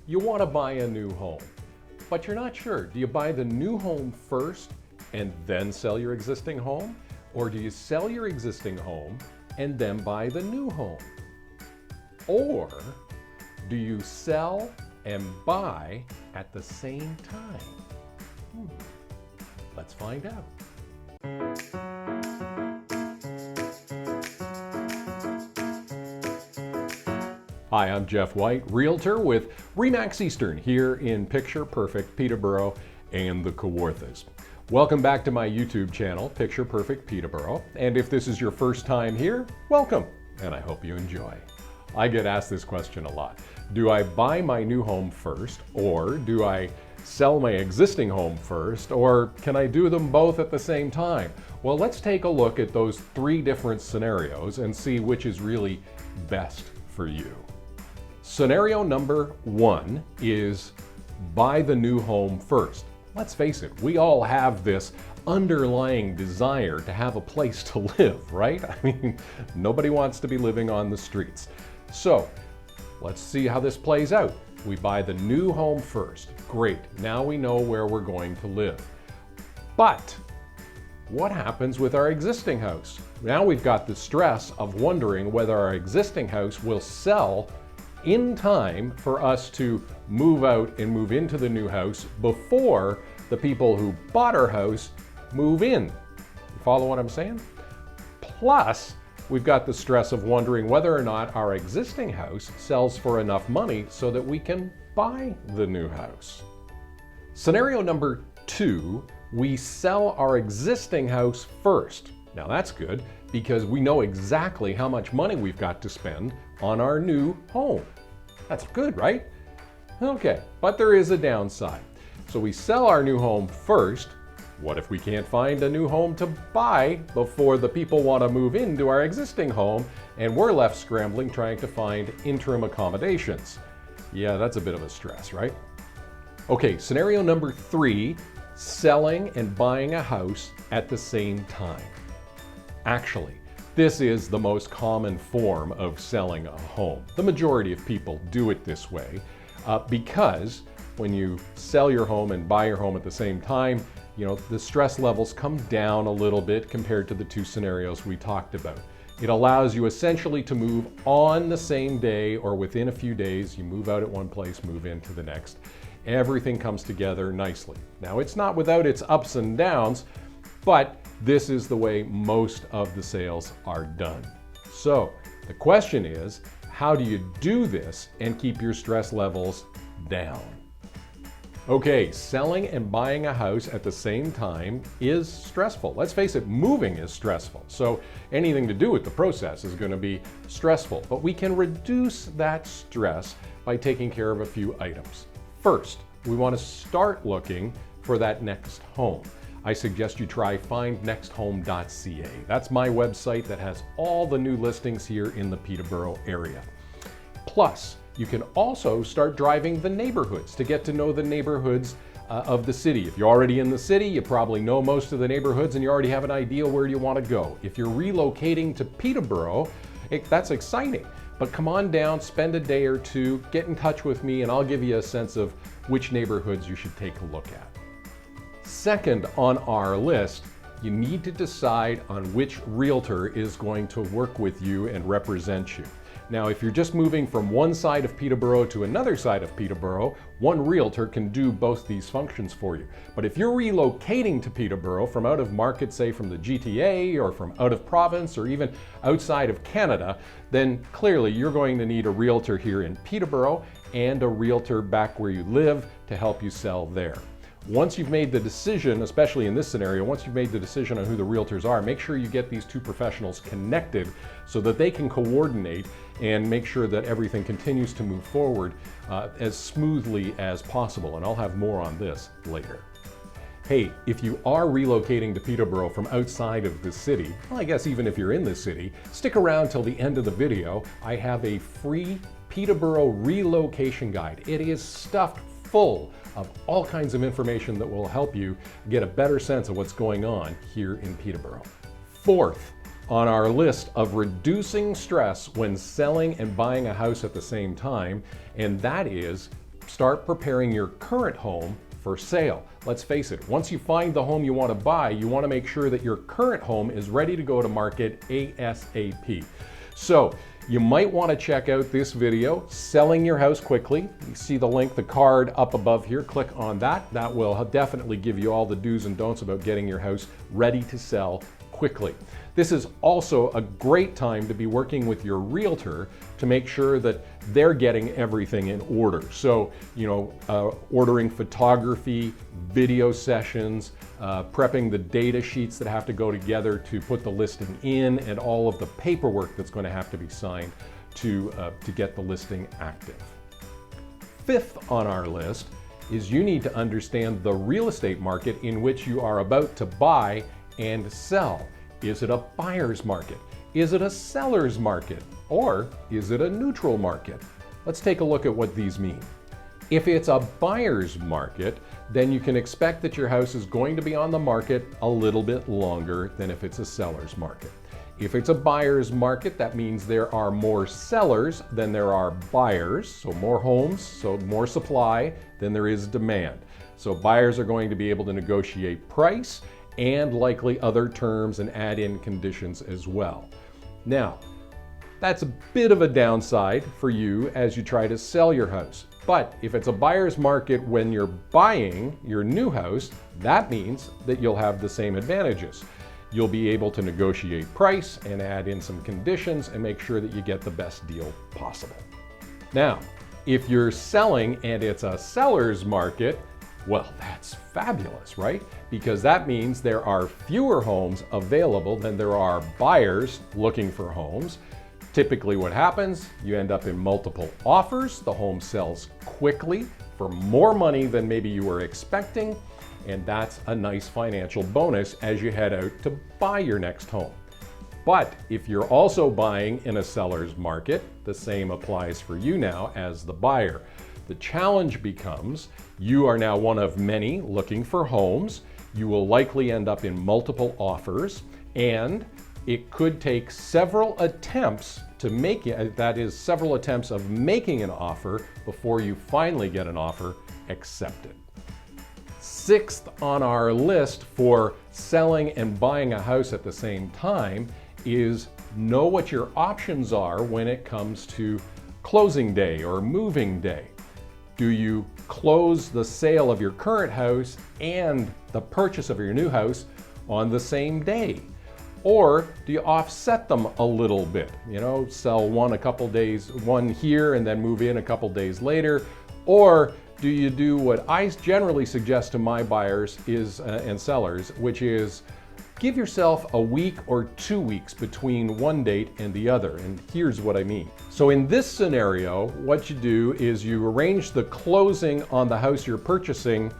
You want to buy a new home, but you're not sure. Do you buy the new home first and then sell your existing home? Or do you sell your existing home and then buy the new home? Or do you sell and buy at the same time? Let's find out. Hi, I'm Geoff White, Realtor with RE/MAX Eastern here in Picture Perfect Peterborough and the Kawarthas. Welcome back to my YouTube channel, Picture Perfect Peterborough. And if this is your first time here, welcome, and I hope you enjoy. I get asked this question a lot. Do I buy my new home first, or do I sell my existing home first, or can I do them both at the same time? Well, let's take a look at those three different scenarios and see which is really best for you. Scenario number one is buy the new home first. Let's face it, we all have this underlying desire to have a place to live, right? I mean, nobody wants to be living on the streets. So let's see how this plays out. We buy the new home first. Great, now we know where we're going to live. But what happens with our existing house? Now we've got the stress of wondering whether our existing house will sell in time for us to move out and move into the new house before the people who bought our house move in. You follow what I'm saying? Plus, we've got the stress of wondering whether or not our existing house sells for enough money so that we can buy the new house. Scenario number two, we sell our existing house first. Now that's good because we know exactly how much money we've got to spend on our new home. That's good, right? Okay, but there is a downside. So we sell our new home first. What if we can't find a new home to buy before the people want to move into our existing home and we're left scrambling trying to find interim accommodations? Yeah, that's a bit of a stress, right? Okay, scenario number three, selling and buying a house at the same time. Actually, this is the most common form of selling a home. The majority of people do it this way because when you sell your home and buy your home at the same time, you know, the stress levels come down a little bit compared to the two scenarios we talked about. It allows you essentially to move on the same day or within a few days. You move out at one place, move into the next. Everything comes together nicely. Now, it's not without its ups and downs, but this is the way most of the sales are done. So the question is, how do you do this and keep your stress levels down? Okay, selling and buying a house at the same time is stressful. Let's face it, moving is stressful. So anything to do with the process is going to be stressful, but we can reduce that stress by taking care of a few items. First, we want to start looking for that next home. I suggest you try findnexthome.ca. That's my website that has all the new listings here in the Peterborough area. Plus, you can also start driving the neighborhoods to get to know the neighborhoods of the city. If you're already in the city, you probably know most of the neighborhoods and you already have an idea where you want to go. If you're relocating to Peterborough, that's exciting. But come on down, spend a day or two, get in touch with me, and I'll give you a sense of which neighborhoods you should take a look at. Second on our list, you need to decide on which realtor is going to work with you and represent you. Now, if you're just moving from one side of Peterborough to another side of Peterborough, one realtor can do both these functions for you. But if you're relocating to Peterborough from out of market, say from the GTA or from out of province or even outside of Canada, then clearly you're going to need a realtor here in Peterborough and a realtor back where you live to help you sell there. Once you've made the decision, especially in this scenario, once you've made the decision on who the realtors are, make sure you get these two professionals connected so that they can coordinate and make sure that everything continues to move forward as smoothly as possible. And I'll have more on this later. Hey, if you are relocating to Peterborough from outside of the city, well, I guess even if you're in the city, stick around till the end of the video. I have a free Peterborough relocation guide. It is stuffed full of all kinds of information that will help you get a better sense of what's going on here in Peterborough. Fourth on our list of reducing stress when selling and buying a house at the same time, and that is start preparing your current home for sale. Let's face it, once you find the home you want to buy, you want to make sure that your current home is ready to go to market ASAP. So you might want to check out this video, Selling Your House Quickly. You see the link, the card up above here. Click on that. That will definitely give you all the do's and don'ts about getting your house ready to sell quickly. This is also a great time to be working with your realtor to make sure that they're getting everything in order. So, ordering photography, video sessions, prepping the data sheets that have to go together to put the listing in, and all of the paperwork that's going to have to be signed to get the listing active. Fifth on our list is you need to understand the real estate market in which you are about to buy and sell. Is it a buyer's market? Is it a seller's market? Or is it a neutral market? Let's take a look at what these mean. If it's a buyer's market, then you can expect that your house is going to be on the market a little bit longer than if it's a seller's market. If it's a buyer's market, that means there are more sellers than there are buyers, so more homes, so more supply than there is demand. So buyers are going to be able to negotiate price and likely other terms and add in conditions as well. Now, that's a bit of a downside for you as you try to sell your house. But if it's a buyer's market when you're buying your new house, that means that you'll have the same advantages. You'll be able to negotiate price and add in some conditions and make sure that you get the best deal possible. Now, if you're selling and it's a seller's market, well, that's fabulous, right? Because that means there are fewer homes available than there are buyers looking for homes. Typically what happens, you end up in multiple offers. The home sells quickly for more money than maybe you were expecting. And that's a nice financial bonus as you head out to buy your next home. But if you're also buying in a seller's market, the same applies for you now as the buyer. The challenge becomes you are now one of many looking for homes. You will likely end up in multiple offers, and it could take several attempts to make it, that is, several attempts of making an offer before you finally get an offer accepted. Sixth on our list for selling and buying a house at the same time is know what your options are when it comes to closing day or moving day. Do you close the sale of your current house and the purchase of your new house on the same day? Or do you offset them a little bit? Sell one a couple days, one here and then move in a couple days later? Or do you do what I generally suggest to my buyers and sellers, which is give yourself a week or 2 weeks between one date and the other, and here's what I mean. So in this scenario, what you do is you arrange the closing on the house you're purchasing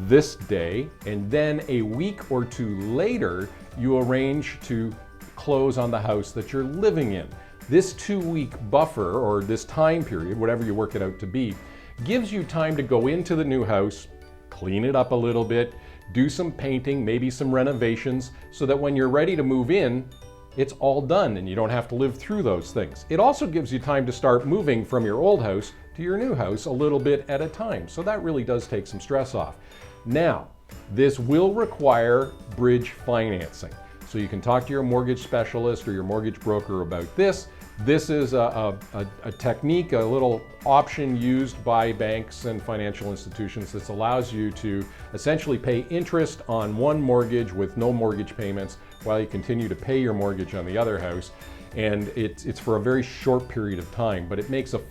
this day, and then a week or 2 later, you arrange to close on the house that you're living in. This 2-week buffer, or this time period, whatever you work it out to be, gives you time to go into the new house, clean it up a little bit, do some painting, maybe some renovations, so that when you're ready to move in, it's all done and you don't have to live through those things. It also gives you time to start moving from your old house to your new house a little bit at a time. So that really does take some stress off. Now, this will require bridge financing. So you can talk to your mortgage specialist or your mortgage broker about this. This is a technique, a little option used by banks and financial institutions that allows you to essentially pay interest on one mortgage with no mortgage payments while you continue to pay your mortgage on the other house. And it's for a very short period of time, but it makes it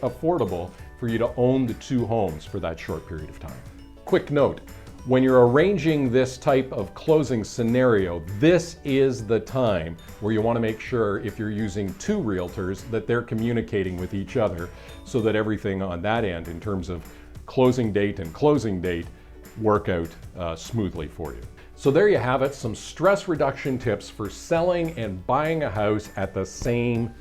affordable for you to own the 2 homes for that short period of time. Quick note, when you're arranging this type of closing scenario, this is the time where you want to make sure, if you're using 2 realtors, that they're communicating with each other so that everything on that end in terms of closing date and closing date work out smoothly for you. So there you have it, some stress reduction tips for selling and buying a house at the same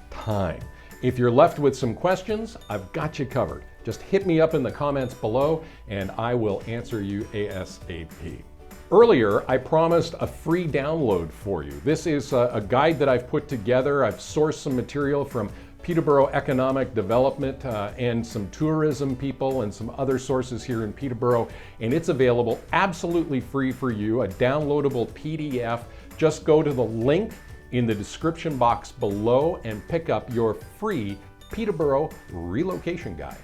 time. If you're left with some questions, I've got you covered. Just hit me up in the comments below and I will answer you ASAP. Earlier, I promised a free download for you. This is a guide that I've put together. I've sourced some material from Peterborough economic development and some tourism people and some other sources here in Peterborough, and it's available absolutely free for you, a downloadable PDF. Just go to the link in the description box below and pick up your free Peterborough relocation guide.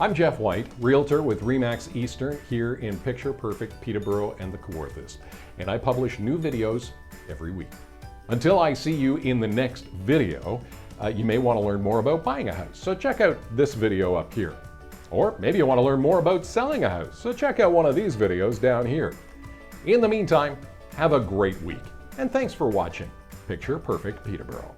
I'm Geoff White, Realtor with RE/MAX Eastern here in Picture Perfect Peterborough and the Kawarthas, and I publish new videos every week. Until I see you in the next video, you may want to learn more about buying a house, so check out this video up here. Or maybe you want to learn more about selling a house, so check out one of these videos down here. In the meantime, have a great week, and thanks for watching Picture Perfect Peterborough.